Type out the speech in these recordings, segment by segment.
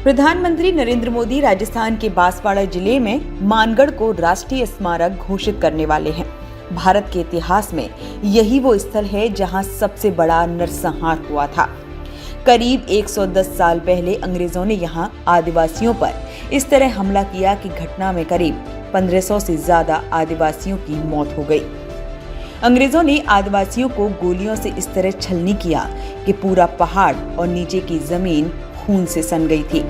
प्रधानमंत्री नरेंद्र मोदी राजस्थान के बांसवाड़ा जिले में मानगढ़ को राष्ट्रीय स्मारक घोषित करने वाले हैं। भारत के इतिहास में यही वो स्थल है जहां सबसे बड़ा नरसंहार हुआ था। करीब 110 साल पहले अंग्रेजों ने यहां आदिवासियों पर इस तरह हमला किया कि घटना में करीब 1500 से ज्यादा आदिवासियों की मौत हो गई। अंग्रेजों ने आदिवासियों को गोलियों से इस तरह छलनी किया कि पूरा पहाड़ और नीचे की जमीन खून से सन गई थी।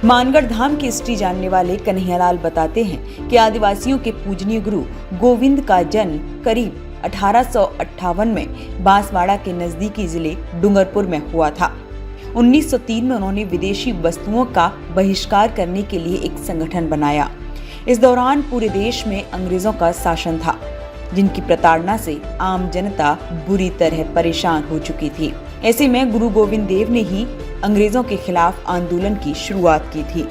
मानगढ़ धाम की हिस्ट्री जानने वाले कन्हैयालाल बताते हैं कि आदिवासियों के पूजनीय गुरु गोविंद का जन्म करीब 1858 में बांसवाड़ा के नजदीकी जिले डूंगरपुर में हुआ था। 1903 में उन्होंने विदेशी वस्तुओं का बहिष्कार करने के लिए एक संगठन बनाया। इस दौरान पूरे देश में अंग्रेजों का शासन था, जिनकी प्रताड़ना से आम जनता बुरी तरह परेशान हो चुकी थी। ऐसे में गुरु गोविंद देव ने ही अंग्रेजों के खिलाफ आंदोलन की शुरुआत की थी।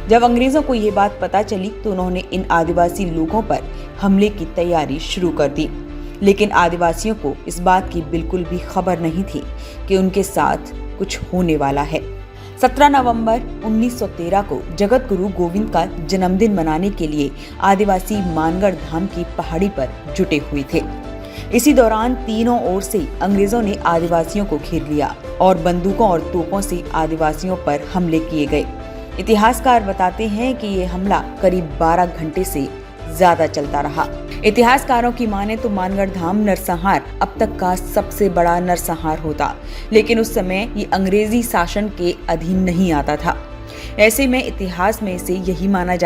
जब अंग्रेजों को ये बात पता चली तो उन्होंने इन आदिवासी लोगों पर हमले की तैयारी शुरू कर दी, लेकिन आदिवासियों को इस बात की बिल्कुल भी खबर नहीं थी कि उनके साथ कुछ होने वाला है। 17 नवंबर 1913 को जगत गुरु गोविंद का जन्मदिन मनाने के लिए आदिवासी मानगढ़ धाम की पहाड़ी पर जुटे हुए थे। इसी दौरान तीनों ओर से अंग्रेजों ने आदिवासियों को घेर लिया और बंदूकों और तोपों से आदिवासियों पर हमले किए गए। इतिहासकार बताते हैं कि ये हमला करीब 12 घंटे से ज्यादा चलता रहा। इतिहासकारों की माने तो मानगढ़ धाम नरसंहार अब तक का सबसे बड़ा नरसंहार होता, लेकिन उस समय ये अंग्रेजी शासन के अधीन नहीं आता था। ऐसे में इतिहास में यही माना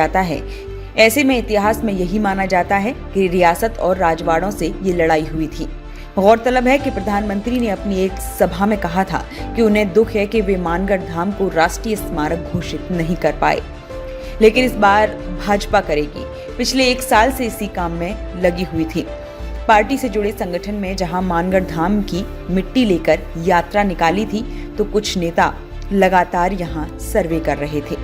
जाता है कि रियासत और राजवाड़ों से ये लड़ाई हुई थी। गौरतलब है कि प्रधानमंत्री ने अपनी एक सभा में कहा था कि उन्हें दुख है कि वे मानगढ़ धाम को राष्ट्रीय स्मारक घोषित नहीं कर पाए, लेकिन इस बार भाजपा करेगी। पिछले 1 साल से इसी काम में लगी हुई थी। पार्टी से जुड़े संगठन में जहां मानगढ़ धाम की मिट्टी लेकर यात्रा निकाली थी, तो कुछ नेता लगातार यहां सर्वे कर रहे थे।